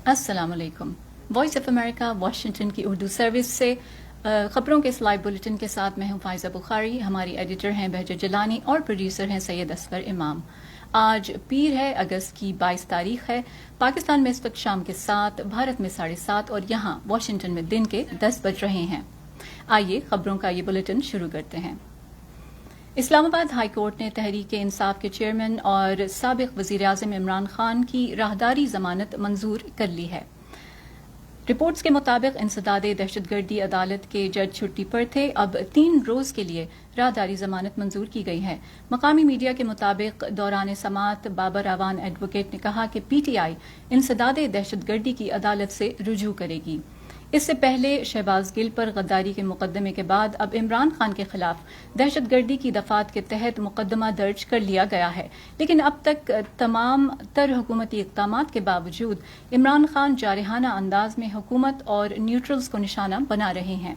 السلام علیکم. Voice of America Washington کی اردو سروس سے خبروں کے اس لائیو بلیٹن کے ساتھ میں ہوں فائزہ بخاری. ہماری ایڈیٹر ہیں بہجت جلانی اور پروڈیوسر ہیں سید اصغر امام. آج پیر ہے، اگست کی 22 تاریخ ہے. پاکستان میں اس وقت شام کے 7، بھارت میں 7:30 اور یہاں واشنگٹن میں دن کے 10 بج رہے ہیں. آئیے خبروں کا یہ بلیٹن شروع کرتے ہیں. اسلام آباد ہائی کورٹ نے تحریک انصاف کے چیئرمین اور سابق وزیر اعظم عمران خان کی راہداری ضمانت منظور کر لی ہے. رپورٹس کے مطابق انسداد دہشت گردی عدالت کے جج چھٹی پر تھے. اب 3 روز کے لیے راہداری ضمانت منظور کی گئی ہے. مقامی میڈیا کے مطابق دوران سماعت بابر اعوان ایڈوکیٹ نے کہا کہ پی ٹی آئی انسداد دہشت گردی کی عدالت سے رجوع کرے گی. اس سے پہلے شہباز گل پر غداری کے مقدمے کے بعد اب عمران خان کے خلاف دہشت گردی کی دفعات کے تحت مقدمہ درج کر لیا گیا ہے، لیکن اب تک تمام تر حکومتی اقدامات کے باوجود عمران خان جارحانہ انداز میں حکومت اور نیوٹرلز کو نشانہ بنا رہے ہیں.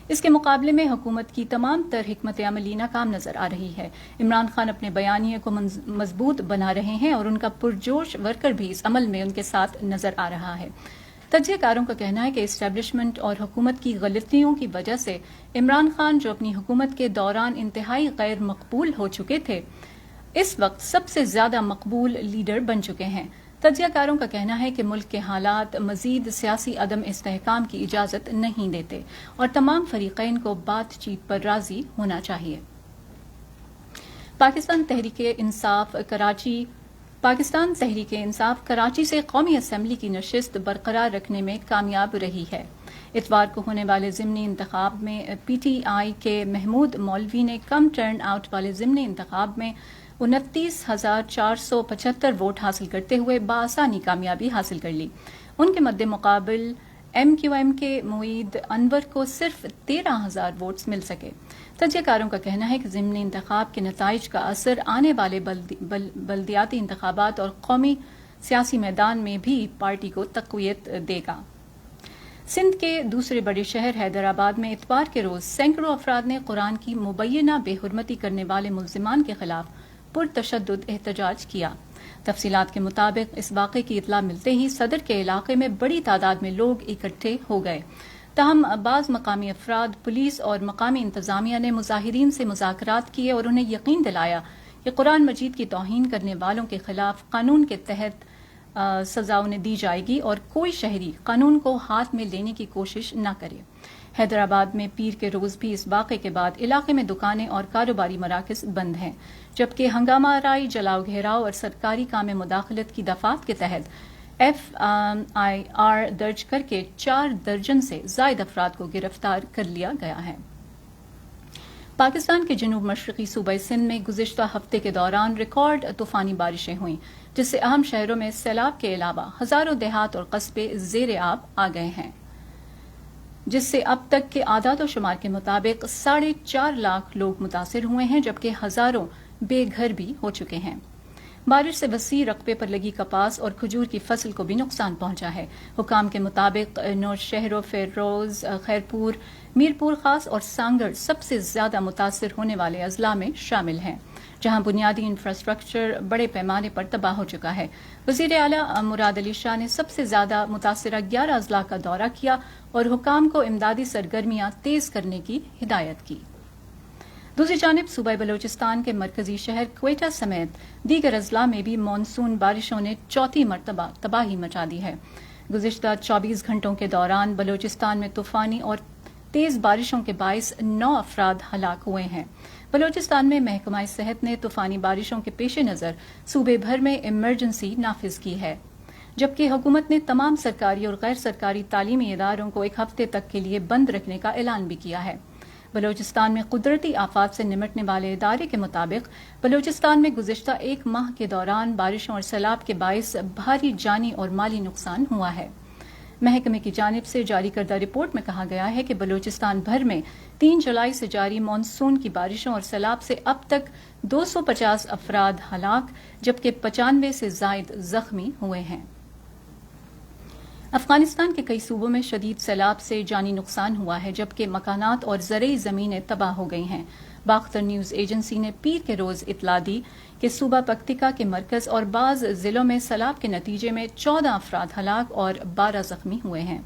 اس کے مقابلے میں حکومت کی تمام تر حکمت عملی ناکام نظر آ رہی ہے. عمران خان اپنے بیانیے کو مضبوط بنا رہے ہیں اور ان کا پرجوش ورکر بھی اس عمل میں ان کے ساتھ نظر آ رہا ہے. تجزیہ کاروں کا کہنا ہے کہ اسٹیبلشمنٹ اور حکومت کی غلطیوں کی وجہ سے عمران خان جو اپنی حکومت کے دوران انتہائی غیر مقبول ہو چکے تھے، اس وقت سب سے زیادہ مقبول لیڈر بن چکے ہیں. تجزیہ کاروں کا کہنا ہے کہ ملک کے حالات مزید سیاسی عدم استحکام کی اجازت نہیں دیتے اور تمام فریقین کو بات چیت پر راضی ہونا چاہیے. پاکستان تحریک انصاف کراچی سے قومی اسمبلی کی نشست برقرار رکھنے میں کامیاب رہی ہے. اتوار کو ہونے والے ضمنی انتخاب میں پی ٹی آئی کے محمود مولوی نے کم ٹرن آؤٹ والے ضمنی انتخاب میں 29,475 ووٹ حاصل کرتے ہوئے بآسانی کامیابی حاصل کر لی. ان کے مد مقابل ایم کیو ایم کے معید انور کو صرف 13,000 ووٹس مل سکے. تجزیہ کاروں کا کہنا ہے کہ ضمنی انتخاب کے نتائج کا اثر آنے والے بلدیاتی انتخابات اور قومی سیاسی میدان میں بھی پارٹی کو تقویت دے گا. سندھ کے دوسرے بڑے شہر حیدرآباد میں اتوار کے روز سینکڑوں افراد نے قرآن کی مبینہ بے حرمتی کرنے والے ملزمان کے خلاف پرتشدد احتجاج کیا. تفصیلات کے مطابق اس واقعے کی اطلاع ملتے ہی صدر کے علاقے میں بڑی تعداد میں لوگ اکٹھے ہو گئے. تاہم بعض مقامی افراد، پولیس اور مقامی انتظامیہ نے مظاہرین سے مذاکرات کیے اور انہیں یقین دلایا کہ قرآن مجید کی توہین کرنے والوں کے خلاف قانون کے تحت سزا انہیں دی جائے گی اور کوئی شہری قانون کو ہاتھ میں لینے کی کوشش نہ کرے. حیدرآباد میں پیر کے روز بھی اس واقعے کے بعد علاقے میں دکانیں اور کاروباری مراکز بند ہیں، جبکہ ہنگامہ آرائی، جلاؤ گھیراؤ اور سرکاری کام میں مداخلت کی دفعات کے تحت FIR درج کر کے 4 درجن سے زائد افراد کو گرفتار کر لیا گیا ہے. پاکستان کے جنوب مشرقی صوبہ سندھ میں گزشتہ ہفتے کے دوران ریکارڈ طوفانی بارشیں ہوئیں، جس سے اہم شہروں میں سیلاب کے علاوہ ہزاروں دیہات اور قصبے زیر آب آ گئے ہیں، جس سے اب تک کے اعداد و شمار کے مطابق 4.5 لاکھ لوگ متاثر ہوئے ہیں، جبکہ ہزاروں بے گھر بھی ہو چکے ہیں. بارش سے وسیع رقبے پر لگی کپاس اور کھجور کی فصل کو بھی نقصان پہنچا ہے. حکام کے مطابق نوشہر و فیروز، خیرپور، میرپور خاص اور سانگڑ سب سے زیادہ متاثر ہونے والے اضلاع میں شامل ہیں، جہاں بنیادی انفراسٹرکچر بڑے پیمانے پر تباہ ہو چکا ہے. وزیر اعلیٰ مراد علی شاہ نے سب سے زیادہ متاثرہ 11 اضلاع کا دورہ کیا اور حکام کو امدادی سرگرمیاں تیز کرنے کی ہدایت کی. دوسری جانب صوبہ بلوچستان کے مرکزی شہر کوئٹہ سمیت دیگر اضلاع میں بھی مانسون بارشوں نے چوتھی مرتبہ تباہی مچا دی ہے. گزشتہ 24 گھنٹوں کے دوران بلوچستان میں طوفانی اور تیز بارشوں کے باعث 9 افراد ہلاک ہوئے ہیں. بلوچستان میں محکمہ صحت نے طوفانی بارشوں کے پیش نظر صوبے بھر میں ایمرجنسی نافذ کی ہے، جبکہ حکومت نے تمام سرکاری اور غیر سرکاری تعلیمی اداروں کو 1 ہفتے تک کے لیے بند رکھنے کا اعلان بھی کیا ہے. بلوچستان میں قدرتی آفات سے نمٹنے والے ادارے کے مطابق بلوچستان میں گزشتہ 1 ماہ کے دوران بارشوں اور سیلاب کے باعث بھاری جانی اور مالی نقصان ہوا ہے. محکمے کی جانب سے جاری کردہ رپورٹ میں کہا گیا ہے کہ بلوچستان بھر میں 3 جولائی سے جاری مانسون کی بارشوں اور سیلاب سے اب تک 250 افراد ہلاک، جبکہ 95 سے زائد زخمی ہوئے ہیں. افغانستان کے کئی صوبوں میں شدید سیلاب سے جانی نقصان ہوا ہے، جبکہ مکانات اور زرعی زمینیں تباہ ہو گئی ہیں. باختر نیوز ایجنسی نے پیر کے روز اطلاع دی کہ صوبہ پکتیکا کے مرکز اور بعض ضلعوں میں سیلاب کے نتیجے میں 14 افراد ہلاک اور 12 زخمی ہوئے ہیں۔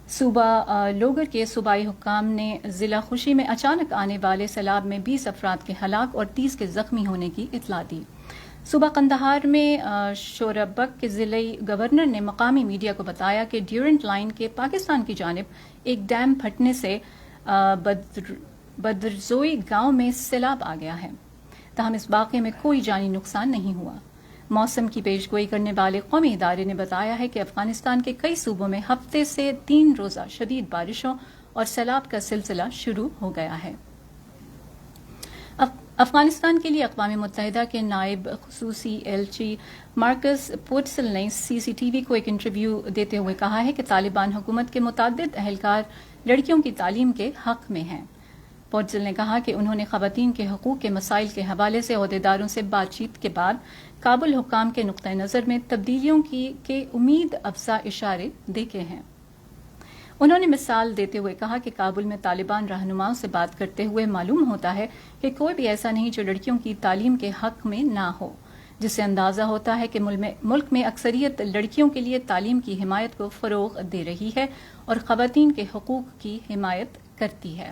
صوبہ لوگر کے صوبائی حکام نے ضلع خوشی میں اچانک آنے والے سیلاب میں 20 افراد کے ہلاک اور 30 کے زخمی ہونے کی اطلاع دی۔ صوبہ قندھار میں شورابک کے ضلعی گورنر نے مقامی میڈیا کو بتایا کہ ڈیورنٹ لائن کے پاکستان کی جانب ایک ڈیم پھٹنے سے بدرزوئی گاؤں میں سیلاب آ گیا ہے، تاہم اس واقعے میں کوئی جانی نقصان نہیں ہوا۔ موسم کی پیشگوئی کرنے والے قومی ادارے نے بتایا ہے کہ افغانستان کے کئی صوبوں میں ہفتے سے 3 روزہ شدید بارشوں اور سیلاب کا سلسلہ شروع ہو گیا ہے۔ افغانستان کے لیے اقوام متحدہ کے نائب خصوصی ایلچی مارکس پورٹسل نے CCTV کو ایک انٹرویو دیتے ہوئے کہا ہے کہ طالبان حکومت کے متعدد اہلکار لڑکیوں کی تعلیم کے حق میں ہیں۔ پورٹسل نے کہا کہ انہوں نے خواتین کے حقوق کے مسائل کے حوالے سے عہدیداروں سے بات چیت کے بعد کابل حکام کے نقطہ نظر میں تبدیلیوں کے امید افزا اشارے دیکھے ہیں۔ انہوں نے مثال دیتے ہوئے کہا کہ کابل میں طالبان رہنماؤں سے بات کرتے ہوئے معلوم ہوتا ہے کہ کوئی بھی ایسا نہیں جو لڑکیوں کی تعلیم کے حق میں نہ ہو، جس سے اندازہ ہوتا ہے کہ ملک میں اکثریت لڑکیوں کے لیے تعلیم کی حمایت کو فروغ دے رہی ہے اور خواتین کے حقوق کی حمایت کرتی ہے۔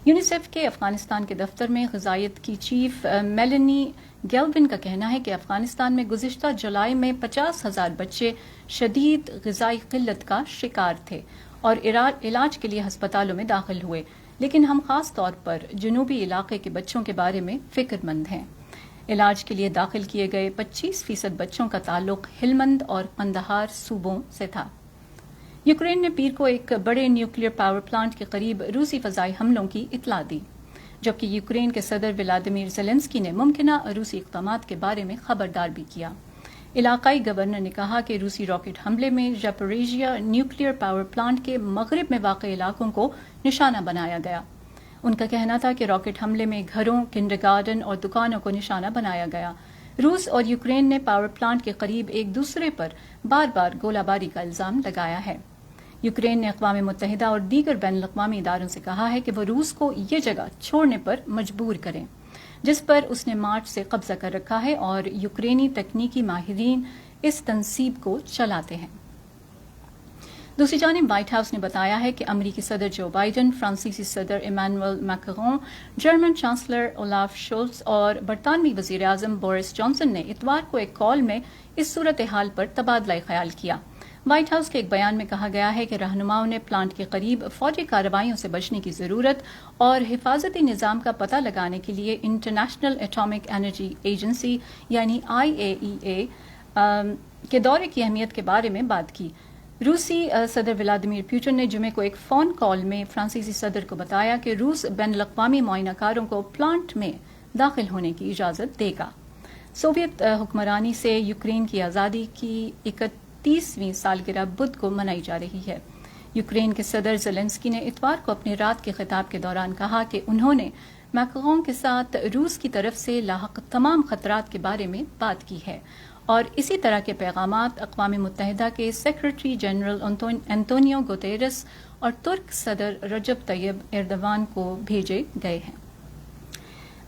یونیسیف کے افغانستان کے دفتر میں غذائیت کی چیف میلنی گیلوین کا کہنا ہے کہ افغانستان میں گزشتہ جولائی میں 50,000 بچے شدید غذائی قلت کا شکار تھے اور علاج کے لیے ہسپتالوں میں داخل ہوئے، لیکن ہم خاص طور پر جنوبی علاقے کے بچوں کے بارے میں فکر مند ہیں۔ علاج کے لیے داخل کیے گئے 25% بچوں کا تعلق ہلمند اور قندھار صوبوں سے تھا۔ یوکرین نے پیر کو ایک بڑے نیوکلیئر پاور پلانٹ کے قریب روسی فضائی حملوں کی اطلاع دی، جبکہ یوکرین کے صدر ولادیمیر زیلنسکی نے ممکنہ روسی اقدامات کے بارے میں خبردار بھی کیا۔ علاقائی گورنر نے کہا کہ روسی راکٹ حملے میں زیپوریژیا نیوکلیئر پاور پلانٹ کے مغرب میں واقع علاقوں کو نشانہ بنایا گیا۔ ان کا کہنا تھا کہ راکٹ حملے میں گھروں، کنڈرگارٹن اور دکانوں کو نشانہ بنایا گیا۔ روس اور یوکرین نے پاور پلانٹ کے قریب ایک دوسرے پر بار بار گولہ باری کا الزام لگایا ہے۔ یوکرین نے اقوام متحدہ اور دیگر بین الاقوامی اداروں سے کہا ہے کہ وہ روس کو یہ جگہ چھوڑنے پر مجبور کریں جس پر اس نے مارچ سے قبضہ کر رکھا ہے، اور یوکرینی تکنیکی ماہرین اس تنصیب کو چلاتے ہیں۔ دوسری جانب وائٹ ہاؤس نے بتایا ہے کہ امریکی صدر جو بائیڈن، فرانسیسی صدر Emmanuel Macron, German chancellor Olaf Scholz اور برطانوی وزیر اعظم بورس جانسن نے اتوار کو ایک کال میں اس صورتحال پر تبادلہ خیال کیا۔ وائٹ ہاؤس کے ایک بیان میں کہا گیا ہے کہ رہنماؤں نے پلانٹ کے قریب فوجی کارروائیوں سے بچنے کی ضرورت اور حفاظتی نظام کا پتہ لگانے کے لیے انٹرنیشنل ایٹامک انرجی ایجنسی یعنی IAEA کے دورے کی اہمیت کے بارے میں بات کی۔ روسی صدر ولادیمیر پوٹن نے جمعے کو ایک فون کال میں فرانسیسی صدر کو بتایا کہ روس بین الاقوامی معائنہ کاروں کو پلانٹ میں داخل ہونے کی اجازت دے گا۔ سوویت حکمرانی سے یوکرین کی آزادی کی 31ویں سالگرہ بدھ کو منائی جا رہی ہے۔ یوکرین کے صدر زیلنسکی نے اتوار کو اپنے رات کے خطاب کے دوران کہا کہ انہوں نے میکرون کے ساتھ روس کی طرف سے لاحق تمام خطرات کے بارے میں بات کی ہے، اور اسی طرح کے پیغامات اقوام متحدہ کے سیکرٹری جنرل انطونیو گوتیرس اور ترک صدر رجب طیب ایردوان کو بھیجے گئے ہیں۔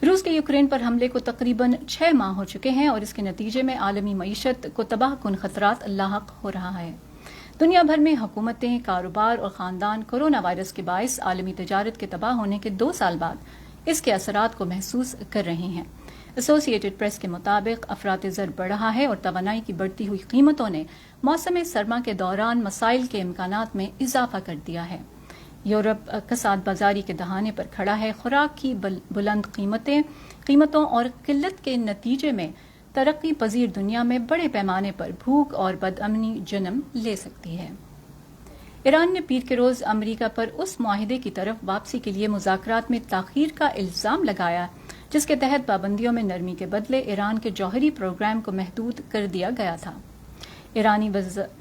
روس کے یوکرین پر حملے کو تقریباً 6 ماہ ہو چکے ہیں، اور اس کے نتیجے میں عالمی معیشت کو تباہ کن خطرات لاحق ہو رہا ہے۔ دنیا بھر میں حکومتیں، کاروبار اور خاندان کورونا وائرس کے باعث عالمی تجارت کے تباہ ہونے کے 2 سال بعد اس کے اثرات کو محسوس کر رہے ہیں۔ ایسوسی ایٹڈ پریس کے مطابق افراط زر بڑھ رہا ہے اور توانائی کی بڑھتی ہوئی قیمتوں نے موسم سرما کے دوران مسائل کے امکانات میں اضافہ کر دیا ہے۔ یورپ کساد بازاری کے دہانے پر کھڑا ہے۔ خوراک کی بلند قیمتوں اور قلت کے نتیجے میں ترقی پذیر دنیا میں بڑے پیمانے پر بھوک اور بدامنی جنم لے سکتی ہے۔ ایران نے پیر کے روز امریکہ پر اس معاہدے کی طرف واپسی کے لیے مذاکرات میں تاخیر کا الزام لگایا جس کے تحت پابندیوں میں نرمی کے بدلے ایران کے جوہری پروگرام کو محدود کر دیا گیا تھا۔ ایرانی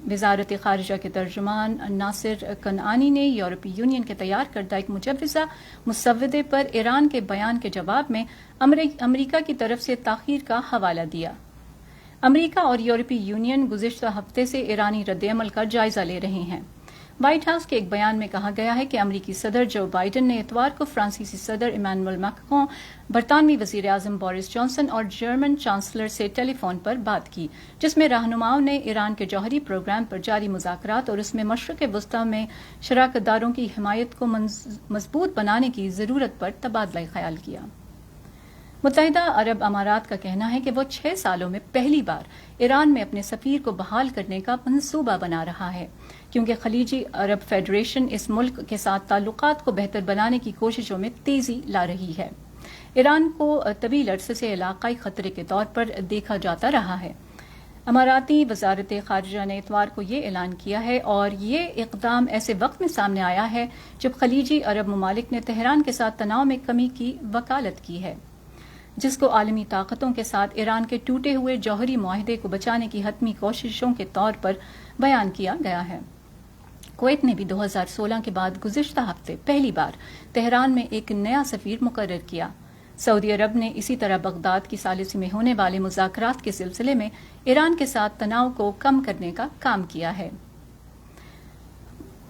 وزارت خارجہ کے ترجمان ناصر کنعانی نے یورپی یونین کے تیار کردہ ایک مجوزہ مسودے پر ایران کے بیان کے جواب میں امریکہ کی طرف سے تاخیر کا حوالہ دیا۔ امریکہ اور یورپی یونین گزشتہ ہفتے سے ایرانی رد عمل کا جائزہ لے رہے ہیں۔ وائٹ ہاؤس کے ایک بیان میں کہا گیا ہے کہ امریکی صدر جو بائیڈن نے اتوار کو فرانسیسی صدر ایمانوئل میکرون، برطانوی وزیر اعظم بورس جانسن اور جرمن چانسلر سے ٹیلی فون پر بات کی، جس میں رہنماؤں نے ایران کے جوہری پروگرام پر جاری مذاکرات اور اس میں مشرق وسطی میں شراکت داروں کی حمایت کو مضبوط بنانے کی ضرورت پر تبادلہ خیال کیا۔ متحدہ عرب امارات کا کہنا ہے کہ وہ 6 سالوں میں پہلی بار ایران میں اپنے سفیر کو بحال کرنے کا منصوبہ بنا رہا ہے، کیونکہ خلیجی عرب فیڈریشن اس ملک کے ساتھ تعلقات کو بہتر بنانے کی کوششوں میں تیزی لا رہی ہے۔ ایران کو طویل عرصے سے علاقائی خطرے کے طور پر دیکھا جاتا رہا ہے۔ اماراتی وزارت خارجہ نے اتوار کو یہ اعلان کیا ہے، اور یہ اقدام ایسے وقت میں سامنے آیا ہے جب خلیجی عرب ممالک نے تہران کے ساتھ تناؤ میں کمی کی وکالت کی ہے، جس کو عالمی طاقتوں کے ساتھ ایران کے ٹوٹے ہوئے جوہری معاہدے کو بچانے کی حتمی کوششوں کے طور پر بیان کیا گیا ہے۔ کویت نے بھی 2016 کے بعد گزشتہ ہفتے پہلی بار تہران میں ایک نیا سفیر مقرر کیا۔ سعودی عرب نے اسی طرح بغداد کی ثالثی میں ہونے والے مذاکرات کے سلسلے میں ایران کے ساتھ تناؤ کو کم کرنے کا کام کیا ہے۔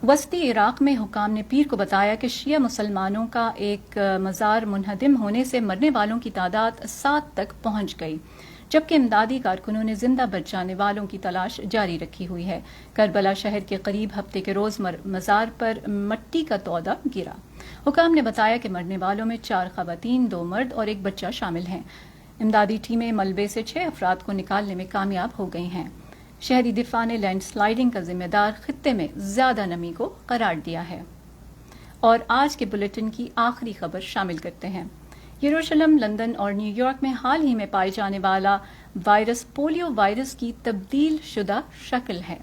وسطی عراق میں حکام نے پیر کو بتایا کہ شیعہ مسلمانوں کا ایک مزار منہدم ہونے سے مرنے والوں کی تعداد 7 تک پہنچ گئی، جبکہ امدادی کارکنوں نے زندہ بچ جانے والوں کی تلاش جاری رکھی ہوئی ہے۔ کربلا شہر کے قریب ہفتے کے روز مزار پر مٹی کا تودہ گرا۔ حکام نے بتایا کہ مرنے والوں میں 4 خواتین، 2 مرد اور 1 بچہ شامل ہیں۔ امدادی ٹیمیں ملبے سے 6 افراد کو نکالنے میں کامیاب ہو گئی ہیں۔ شہری دفاع نے لینڈ سلائیڈنگ کا ذمہ دار خطے میں زیادہ نمی کو قرار دیا ہے۔ اور آج کے بلیٹن کی آخری خبر شامل کرتے ہیں۔ یروشلم، لندن اور نیو یارک میں حال ہی میں پائے جانے والا وائرس پولیو وائرس کی تبدیل شدہ شکل ہے۔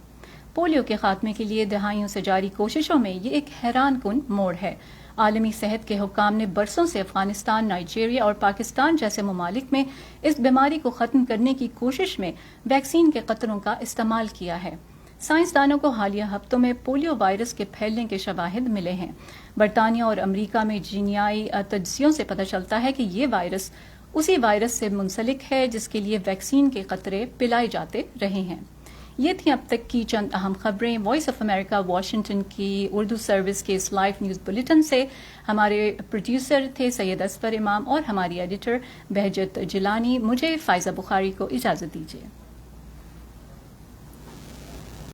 پولیو کے خاتمے کے لیے دہائیوں سے جاری کوششوں میں یہ ایک حیران کن موڑ ہے۔ عالمی صحت کے حکام نے برسوں سے افغانستان، نائجیریا اور پاکستان جیسے ممالک میں اس بیماری کو ختم کرنے کی کوشش میں ویکسین کے قطروں کا استعمال کیا ہے۔ سائنسدانوں کو حالیہ ہفتوں میں پولیو وائرس کے پھیلنے کے شواہد ملے ہیں۔ برطانیہ اور امریکہ میں جینیائی تجزیوں سے پتہ چلتا ہے کہ یہ وائرس اسی وائرس سے منسلک ہے جس کے لیے ویکسین کے قطرے پلائے جاتے رہے ہیں۔ یہ تھیں اب تک کی چند اہم خبریں۔ وائس آف امریکہ واشنگٹن کی اردو سروس کے اس لائیو نیوز بلیٹن سے ہمارے پروڈیوسر تھے سید اصفر امام اور ہماری ایڈیٹر بہجت جیلانی۔ مجھے فائزہ بخاری کو اجازت دیجیے۔